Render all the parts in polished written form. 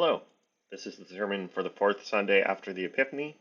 Hello, this is the sermon for the fourth Sunday after the Epiphany,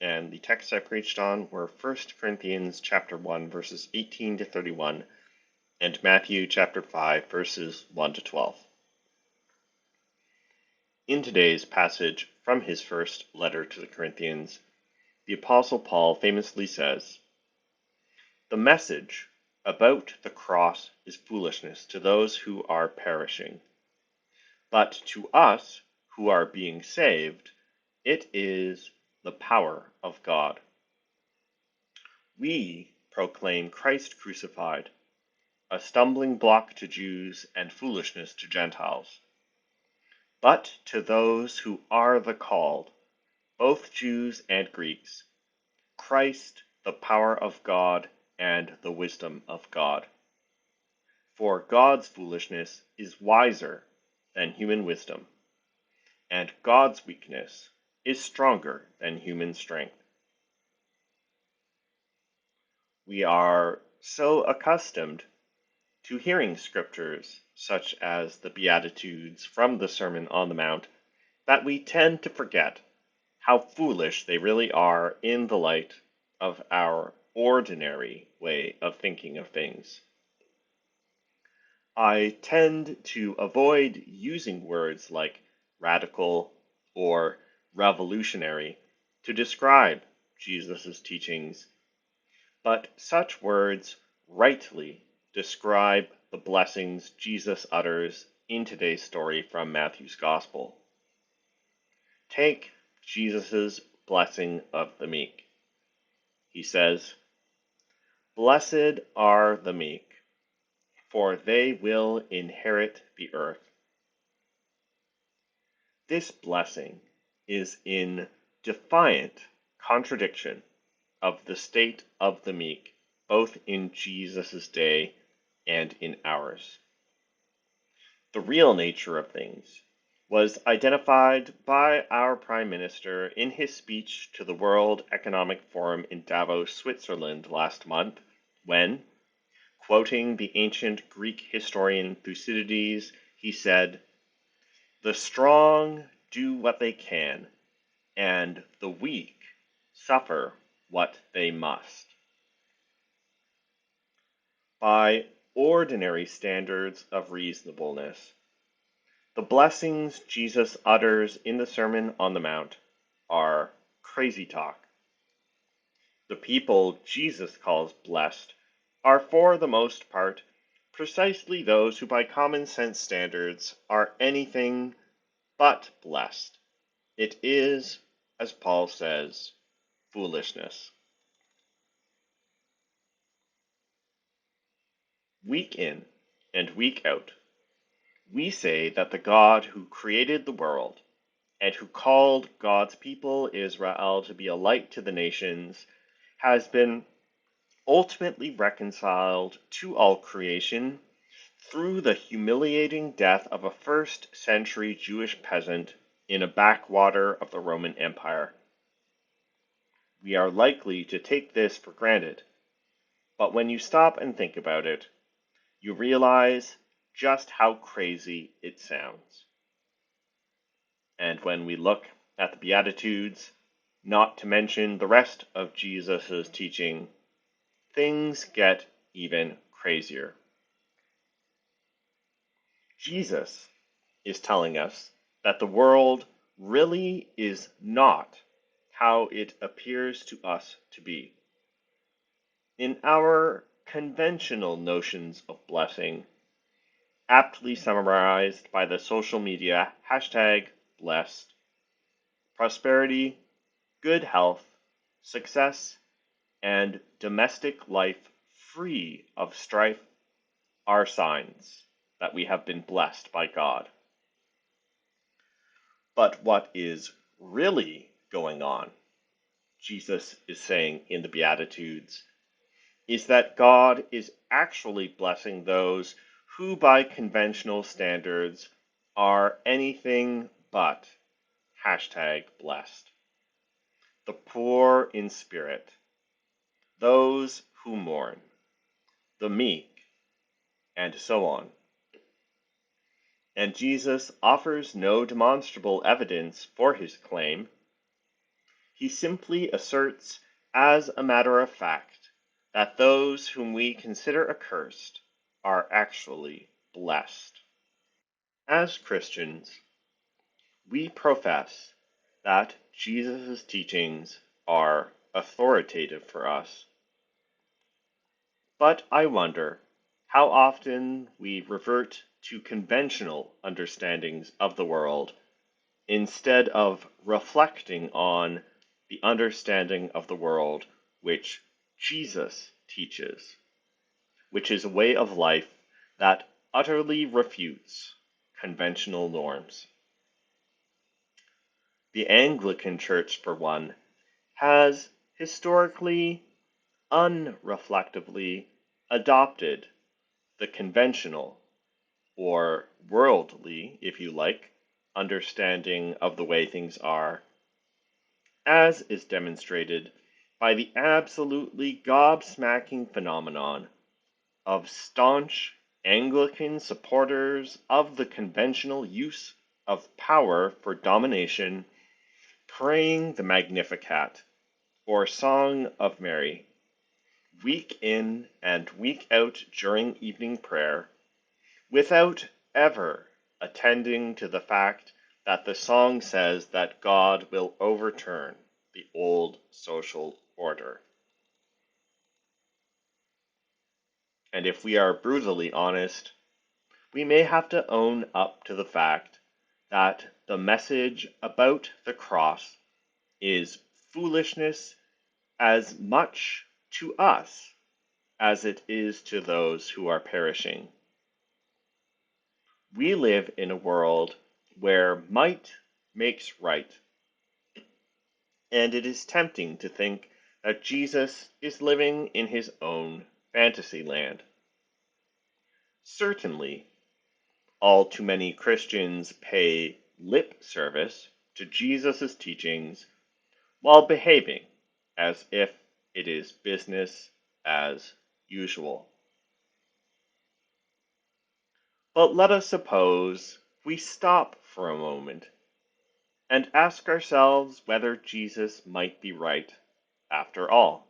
and the texts I preached on were 1 Corinthians chapter 1, verses 18 to 31, and Matthew chapter 5, verses 1 to 12. In today's passage from his first letter to the Corinthians, the Apostle Paul famously says, "The message about the cross is foolishness to those who are perishing. But to us who are being saved, it is the power of God. We proclaim Christ crucified, a stumbling block to Jews and foolishness to Gentiles. But to those who are the called, both Jews and Greeks, Christ the power of God and the wisdom of God. For God's foolishness is wiser than human wisdom, and God's weakness is stronger than human strength." We are so accustomed to hearing scriptures such as the Beatitudes from the Sermon on the Mount that we tend to forget how foolish they really are in the light of our ordinary way of thinking of things. I tend to avoid using words like radical or revolutionary to describe Jesus' teachings, but such words rightly describe the blessings Jesus utters in today's story from Matthew's Gospel. Take Jesus' blessing of the meek. He says, "Blessed are the meek, for they will inherit the earth." This blessing is in defiant contradiction of the state of the meek, both in Jesus' day and in ours. The real nature of things was identified by our Prime Minister in his speech to the World Economic Forum in Davos, Switzerland last month, when, quoting the ancient Greek historian Thucydides, he said, "The strong do what they can, and the weak suffer what they must." By ordinary standards of reasonableness, the blessings Jesus utters in the Sermon on the Mount are crazy talk. The people Jesus calls blessed are for the most part precisely those who by common sense standards are anything but blessed. It is, as Paul says, foolishness. Week in and week out, we say that the God who created the world and who called God's people Israel to be a light to the nations has been ultimately reconciled to all creation through the humiliating death of a first-century Jewish peasant in a backwater of the Roman Empire. We are likely to take this for granted, but when you stop and think about it, you realize just how crazy it sounds. And when we look at the Beatitudes, not to mention the rest of Jesus' teaching, things get even crazier. Jesus is telling us that the world really is not how it appears to us to be. In our conventional notions of blessing, aptly summarized by the social media #blessed, prosperity, good health, success, and domestic life free of strife are signs that we have been blessed by God. But what is really going on, Jesus is saying in the Beatitudes, is that God is actually blessing those who by conventional standards are anything but #blessed. The poor in spirit, those who mourn, the meek, and so on. and Jesus offers no demonstrable evidence for his claim. He simply asserts, as a matter of fact, that those whom we consider accursed are actually blessed. As Christians, we profess that Jesus' teachings are authoritative for us. But I wonder how often we revert to conventional understandings of the world instead of reflecting on the understanding of the world which Jesus teaches, which is a way of life that utterly refutes conventional norms. The Anglican Church, for one, has historically, unreflectively adopted the conventional, or worldly, if you like, understanding of the way things are, as is demonstrated by the absolutely gobsmacking phenomenon of staunch Anglican supporters of the conventional use of power for domination praying the Magnificat, or Song of Mary, week in and week out during evening prayer, without ever attending to the fact that the song says that God will overturn the old social order. And if we are brutally honest, we may have to own up to the fact that the message about the cross is foolishness as much to us as it is to those who are perishing. We live in a world where might makes right, and it is tempting to think that Jesus is living in his own fantasy land. Certainly, all too many Christians pay lip service to Jesus' teachings while behaving as if it is business as usual. But let us suppose we stop for a moment and ask ourselves whether Jesus might be right after all.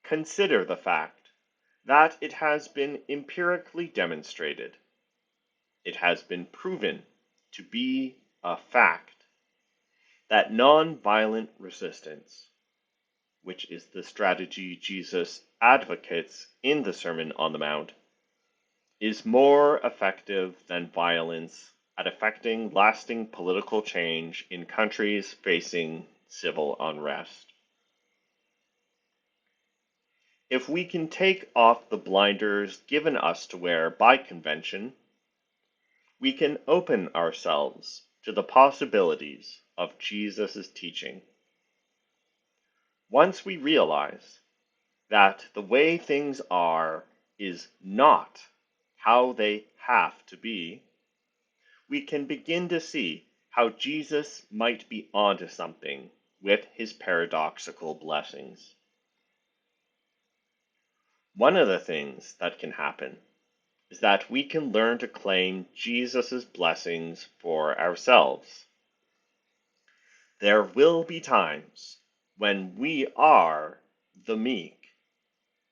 Consider the fact that it has been empirically demonstrated, it has been proven to be a fact, that non-violent resistance, which is the strategy Jesus advocates in the Sermon on the Mount, is more effective than violence at effecting lasting political change in countries facing civil unrest. If we can take off the blinders given us to wear by convention, we can open ourselves to the possibilities of Jesus' teaching. Once we realize that the way things are is not how they have to be, we can begin to see how Jesus might be onto something with his paradoxical blessings. One of the things that can happen is that we can learn to claim Jesus' blessings for ourselves. There will be times when we are the meek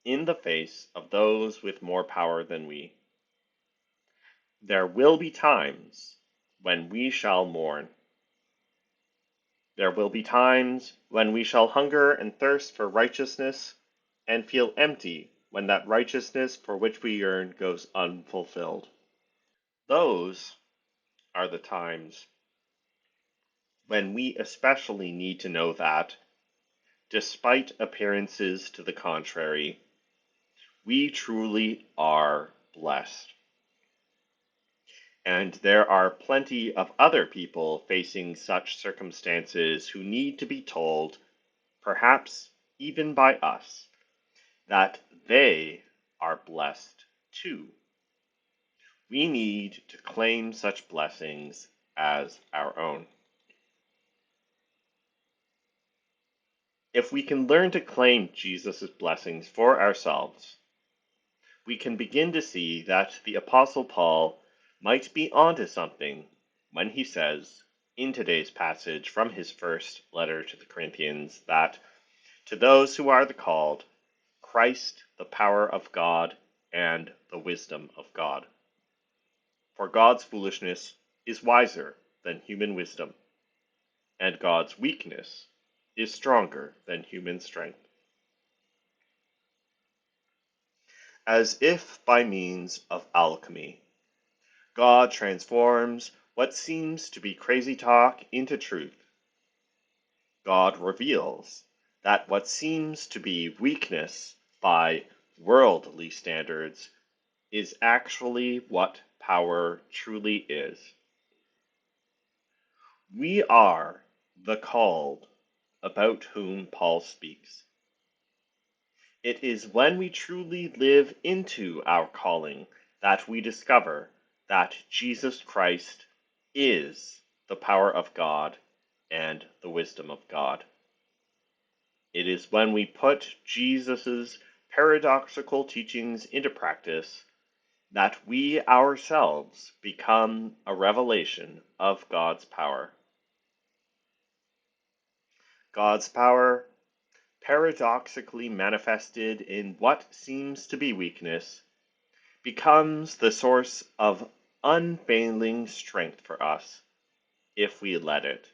in the face of those with more power than we. There will be times when we shall mourn. There will be times when we shall hunger and thirst for righteousness and feel empty when that righteousness for which we yearn goes unfulfilled. Those are the times when we especially need to know that, despite appearances to the contrary, we truly are blessed. And there are plenty of other people facing such circumstances who need to be told, perhaps even by us, that they are blessed too. We need to claim such blessings as our own. If we can learn to claim Jesus' blessings for ourselves, we can begin to see that the Apostle Paul might be onto something when he says, in today's passage from his first letter to the Corinthians, that to those who are the called, Christ, the power of God and the wisdom of God. For God's foolishness is wiser than human wisdom, and God's weakness is stronger than human strength. As if by means of alchemy, God transforms what seems to be crazy talk into truth. God reveals that what seems to be weakness by worldly standards is actually what power truly is. We are the called about whom Paul speaks. It is when we truly live into our calling that we discover that Jesus Christ is the power of God and the wisdom of God. It is when we put Jesus' paradoxical teachings into practice that we ourselves become a revelation of God's power. God's power, paradoxically manifested in what seems to be weakness, becomes the source of unfailing strength for us if we let it.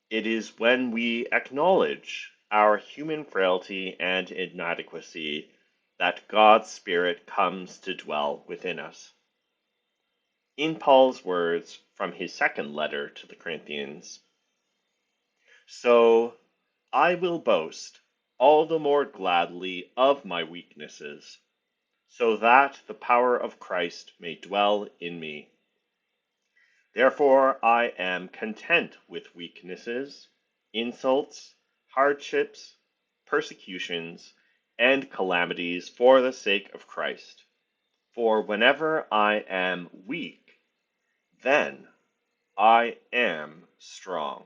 It is when we acknowledge our human frailty and inadequacy that God's Spirit comes to dwell within us. In Paul's words from his second letter to the Corinthians, "So I will boast all the more gladly of my weaknesses, so that the power of Christ may dwell in me. Therefore I am content with weaknesses, insults, hardships, persecutions, and calamities for the sake of Christ. For whenever I am weak, then I am strong."